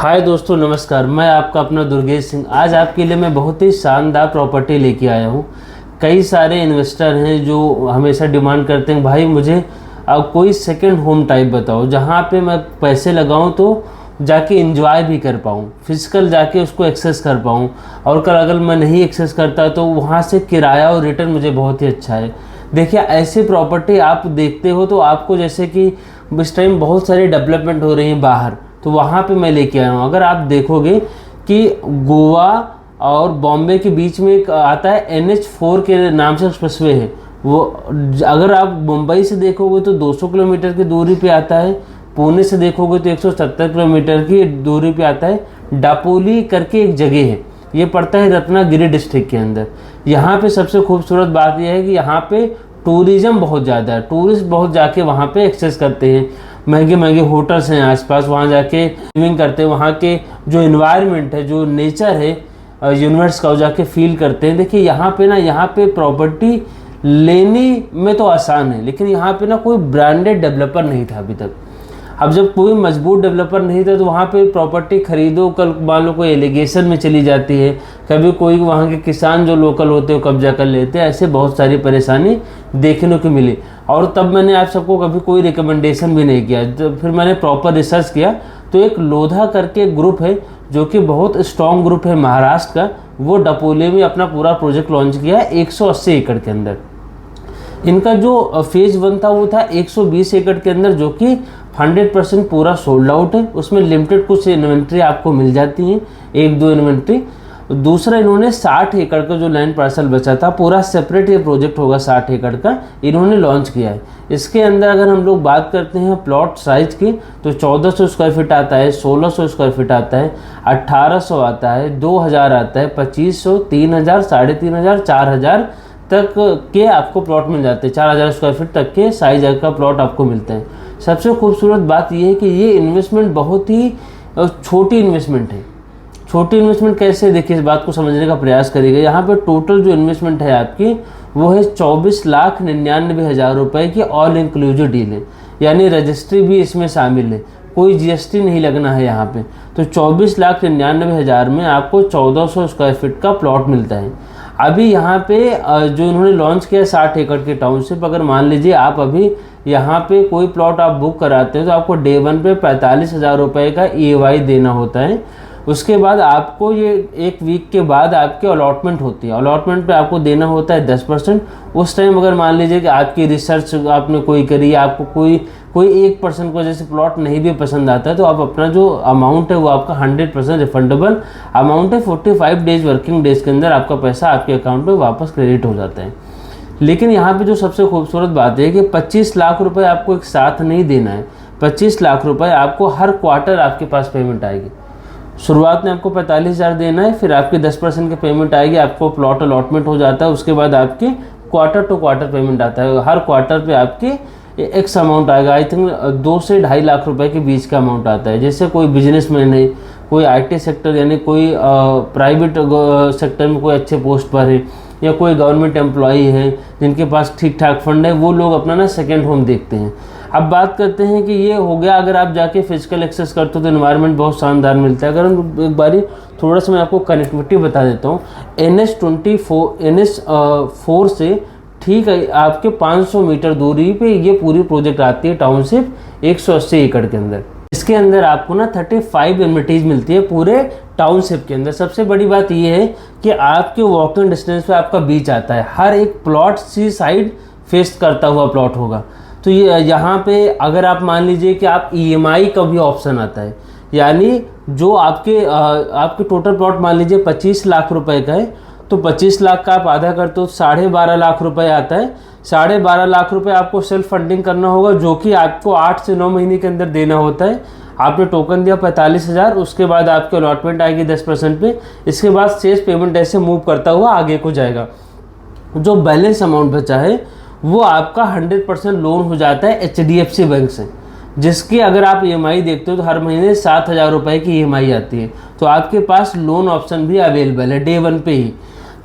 हाय दोस्तों, नमस्कार। मैं आपका अपना दुर्गेश सिंह। आज आपके लिए मैं बहुत ही शानदार प्रॉपर्टी लेके आया हूँ। कई सारे इन्वेस्टर हैं जो हमेशा डिमांड करते हैं, भाई मुझे कोई सेकंड होम टाइप बताओ जहाँ पे मैं पैसे लगाऊँ तो जाके एंजॉय भी कर पाऊँ, फिजिकल जाके उसको एक्सेस कर पाऊँ, और कल अगर मैं नहीं एक्सेस करता तो वहाँ से किराया और रिटर्न मुझे बहुत ही अच्छा है। देखिए, ऐसी प्रॉपर्टी आप देखते हो तो आपको, जैसे कि इस टाइम बहुत सारी डेवलपमेंट हो रही है बाहर, तो वहाँ पे मैं लेके आया हूँ। अगर आप देखोगे कि गोवा और बॉम्बे के बीच में एक आता है NH4 के नाम से एक्सप्रेसवे है, वो अगर आप मुंबई से देखोगे तो 200 किलोमीटर की दूरी पे आता है, पुणे से देखोगे तो 170 किलोमीटर की दूरी पे आता है। डापोली करके एक जगह है, ये पड़ता है रत्नागिरी डिस्ट्रिक्ट के अंदर। यहाँ पे सबसे खूबसूरत बात यह है कि यहाँ पे टूरिज़्म बहुत ज़्यादा है, टूरिस्ट बहुत जाके वहाँ पे एक्सेस करते हैं। महंगे महंगे होटल्स हैं आसपास, वहाँ जाके लिविंग करते हैं। वहाँ के जो इन्वायरमेंट है, जो नेचर है यूनिवर्स का, वो जाके फील करते हैं। देखिए यहाँ पे प्रॉपर्टी लेने में तो आसान है, लेकिन यहाँ पे ना कोई ब्रांडेड डेवलपर नहीं था अभी तक। अब जब कोई मजबूत डेवलपर नहीं था तो वहाँ पे प्रॉपर्टी खरीदो, कल मान लो कोई एलिगेशन में चली जाती है, कभी कोई वहाँ के किसान जो लोकल होते हैं कब्जा कर लेते हैं, ऐसे बहुत सारी परेशानी देखने को मिली। और तब मैंने आप सबको कभी कोई रिकमेंडेशन भी नहीं किया। तो फिर मैंने प्रॉपर रिसर्च किया तो एक लोधा करके एक ग्रुप है जो कि बहुत स्ट्रॉन्ग ग्रुप है महाराष्ट्र का, वो डपोले में अपना पूरा प्रोजेक्ट लॉन्च किया है 180 एकड़ के अंदर। इनका जो फेज 1 था वो था 120 एकड़ के अंदर, जो कि 100% पूरा सोल्ड आउट है। उसमें लिमिटेड कुछ इन्वेंट्री आपको मिल जाती हैं, 1-2 इन्वेंट्री। दूसरा, इन्होंने 60 एकड़ का जो लैंड पार्सल बचा था, पूरा सेपरेट ये प्रोजेक्ट होगा 60 एकड़ का, इन्होंने लॉन्च किया है। इसके अंदर अगर हम लोग बात करते हैं प्लॉट साइज की तो 1400 स्क्वायर फीट आता है, 1600 स्क्वायर फीट आता है, 1800 आता है, 2000 आता है, 2500, 3000, 3500, 4000 तक के आपको प्लॉट मिल जाते हैं। 4000 स्क्वायर फीट तक के साइज का प्लॉट आपको मिलते हैं। सबसे खूबसूरत बात यह है कि ये इन्वेस्टमेंट बहुत ही छोटी इन्वेस्टमेंट है। छोटी इन्वेस्टमेंट कैसे, देखिए इस बात को समझने का प्रयास करिएगा। यहाँ पे टोटल जो इन्वेस्टमेंट है आपकी वो है 24,99,000 रुपये की ऑल इंक्लूसिव डील है, यानी रजिस्ट्री भी इसमें शामिल है, कोई GST नहीं लगना है यहाँ पे। तो 24,99,000 में आपको 1400 स्क्वायर फीट का प्लॉट मिलता है। अभी यहाँ पे जो इन्होंने लॉन्च किया 60 एकड़ के टाउनशिप, अगर मान लीजिए आप अभी यहाँ पे कोई प्लॉट आप बुक कराते हैं तो आपको डे 1 पे 45,000 रुपये का EMI देना होता है। उसके बाद आपको ये 1 वीक के बाद आपकी अलॉटमेंट होती है, अलॉटमेंट पे आपको देना होता है 10%। उस टाइम अगर मान लीजिए कि आपकी रिसर्च आपने कोई करी, आपको कोई 1% को जैसे प्लॉट नहीं भी पसंद आता है, तो आप अपना जो अमाउंट है वो आपका 100% रिफंडेबल अमाउंट है। 45 डेज वर्किंग डेज के अंदर आपका पैसा आपके अकाउंट में वापस क्रेडिट हो जाता है। लेकिन यहाँ पे जो सबसे खूबसूरत बात है कि 25 लाख रुपए आपको एक साथ नहीं देना है। 25 लाख रुपए आपको हर क्वार्टर आपके पास पेमेंट आएगी। शुरुआत में आपको 45,000 देना है, फिर आपकी 10% की पेमेंट आएगी, आपको प्लॉट अलॉटमेंट हो जाता है। उसके बाद आपकी क्वार्टर टू क्वार्टर पेमेंट आता है, हर क्वार्टर पे आपकी एक्स अमाउंट आएगा। आई थिंक 2 से 2.5 लाख रुपए के बीच का अमाउंट आता है। जैसे कोई बिजनेसमैन है, कोई IT सेक्टर यानी कोई प्राइवेट सेक्टर में कोई अच्छे पोस्ट पर है, या कोई गवर्नमेंट एम्प्लॉई है जिनके पास ठीक ठाक फंड है, वो लोग अपना ना सेकेंड होम देखते हैं। अब बात करते हैं कि ये हो गया अगर आप जाके फिजिकल एक्सेस करते हो तो एनवायरनमेंट बहुत शानदार मिलता है। अगर हम एक बारी थोड़ा सा मैं आपको कनेक्टिविटी बता देता हूँ। NH4 से ठीक है आपके 500 मीटर दूरी पे ये पूरी प्रोजेक्ट आती है, टाउनशिप 180 एकड़ के अंदर। इसके अंदर आपको ना 35 एमिनिटीज मिलती है पूरे टाउनशिप के अंदर। सबसे बड़ी बात ये है कि आपके वॉकिंग डिस्टेंस पे आपका बीच आता है, हर एक प्लॉट सी साइड फेस करता हुआ प्लॉट होगा। तो ये यहाँ पे अगर आप मान लीजिए कि आप EMI का भी ऑप्शन आता है, यानी जो आपके टोटल प्लॉट मान लीजिए 25 लाख रुपए का है, तो 25 लाख का आप आधा करते हो 12.5 लाख रुपए आता है। 12.5 लाख रुपए आपको सेल्फ फंडिंग करना होगा, जो कि आपको 8 से 9 महीने के अंदर देना होता है। आपने टोकन दिया 45,000, उसके बाद आपकी अलॉटमेंट आएगी 10% पे। इसके बाद शेष पेमेंट ऐसे मूव करता हुआ आगे को जाएगा। जो बैलेंस अमाउंट बचा है वो आपका 100% लोन हो जाता है HDFC बैंक से, जिसकी अगर आप EMI देखते हो तो हर महीने 7,000 रुपये की EMI आती है। तो आपके पास लोन ऑप्शन भी अवेलेबल है डे 1 पे ही।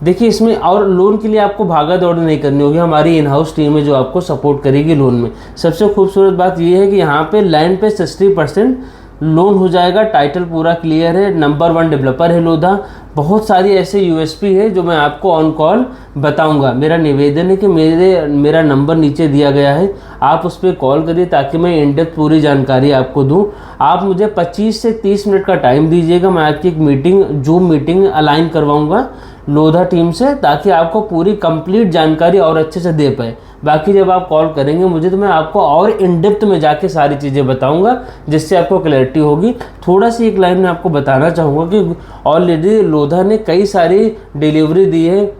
देखिए इसमें और लोन के लिए आपको भागा दौड़ नहीं करनी होगी, हमारी इन हाउस टीम है जो आपको सपोर्ट करेगी लोन में। सबसे खूबसूरत बात यह है कि यहाँ पे लैंड पे 60% लोन हो जाएगा, टाइटल पूरा क्लियर है, नंबर 1 डेवलपर है लोधा। बहुत सारी ऐसे यूएसपी है जो मैं आपको ऑन कॉल बताऊंगा। मेरा निवेदन है कि मेरा नंबर नीचे दिया गया है, आप उस पर कॉल करिए ताकि मैं इन डेप्थ पूरी जानकारी आपको दूं। आप मुझे 25 से 30 मिनट का टाइम दीजिएगा, मैं आपकी एक मीटिंग, जूम मीटिंग अलाइन करवाऊंगा लोधा टीम से, ताकि आपको पूरी कंप्लीट जानकारी और अच्छे से दे पाए। बाकी जब आप कॉल करेंगे मुझे तो मैं आपको और इन डेप्थ में जाके सारी चीज़ें बताऊंगा, जिससे आपको क्लैरिटी होगी। थोड़ा सी एक लाइन में आपको बताना चाहूँगा कि ऑलरेडी लोधा ने कई सारी डिलीवरी दी है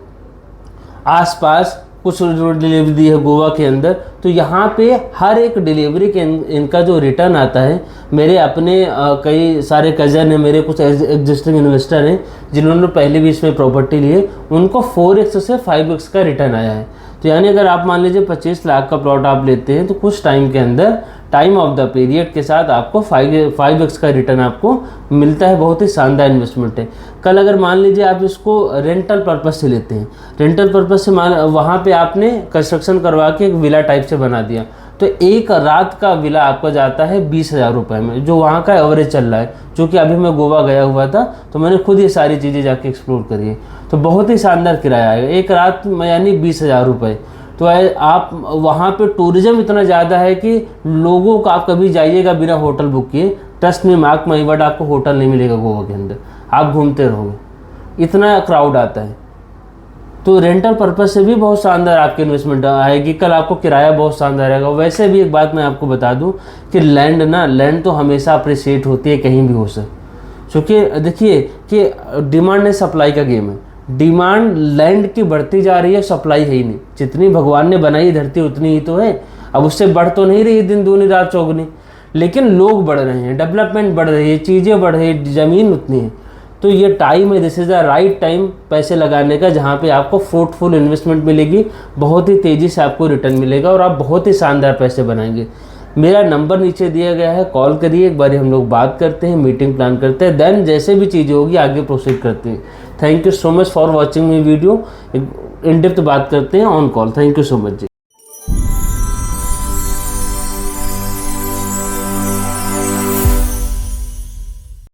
आसपास, कुछ डिलीवरी दी है गोवा के अंदर। तो यहाँ पे हर एक डिलीवरी के इनका जो रिटर्न आता है, मेरे अपने कई सारे कज़न हैं, मेरे कुछ एग्जिस्टिंग इन्वेस्टर हैं जिन्होंने पहले भी इसमें प्रॉपर्टी ली है, उनको 4x से 5x का रिटर्न आया है। तो यानी अगर आप मान लीजिए 25 लाख का प्लॉट आप लेते हैं तो कुछ टाइम के अंदर, टाइम ऑफ द पीरियड के साथ आपको 5x का रिटर्न आपको मिलता है। बहुत ही शानदार इन्वेस्टमेंट है। कल अगर मान लीजिए आप इसको रेंटल पर्पस से लेते हैं, रेंटल पर्पस से वहाँ पे आपने कंस्ट्रक्शन करवा के एक विला टाइप से बना दिया, तो एक रात का विला आपका जाता है 20,000 रुपये में, जो वहाँ का एवरेज चल रहा है। क्योंकि अभी मैं गोवा गया हुआ था तो मैंने खुद ये सारी चीज़ें जाके एक्सप्लोर करी है। तो बहुत ही शानदार किराया आएगा एक रात में, यानी 20,000 रुपये। तो आप वहाँ पे टूरिज्म इतना ज़्यादा है कि लोगों को, आप कभी जाइएगा बिना होटल बुक किए, ट्रस्ट में मार्क माई वर्ड, आपको होटल नहीं मिलेगा गोवा के अंदर, आप घूमते रहोगे, इतना क्राउड आता है। तो रेंटल पर्पस से भी बहुत शानदार आपकी इन्वेस्टमेंट आएगी। कल आपको किराया बहुत शानदार आएगा। वैसे भी एक बात मैं आपको बता दूं कि लैंड तो हमेशा अप्रिशिएट होती है, कहीं भी हो सके। क्योंकि देखिए कि डिमांड एंड सप्लाई का गेम है। डिमांड लैंड की बढ़ती जा रही है, सप्लाई है ही नहीं। जितनी भगवान ने बनाई धरती उतनी ही तो है, अब उससे बढ़ तो नहीं रही दिन दूनी रात चौगुनी, लेकिन लोग बढ़ रहे हैं, डेवलपमेंट बढ़ रही है, चीज़ें बढ़ रही है, ज़मीन उतनी है। तो ये टाइम है, this is the right time पैसे लगाने का, जहाँ पे आपको फ्रूटफुल इन्वेस्टमेंट मिलेगी, बहुत ही तेज़ी से आपको रिटर्न मिलेगा और आप बहुत ही शानदार पैसे बनाएंगे। मेरा नंबर नीचे दिया गया है, कॉल करिए, एक बार हम लोग बात करते हैं, मीटिंग प्लान करते हैं, देन जैसे भी चीज़ें होगी आगे प्रोसीड करते हैं। Thank you so much for watching my video. In depth बात करते हैं on call. Thank you so much ji.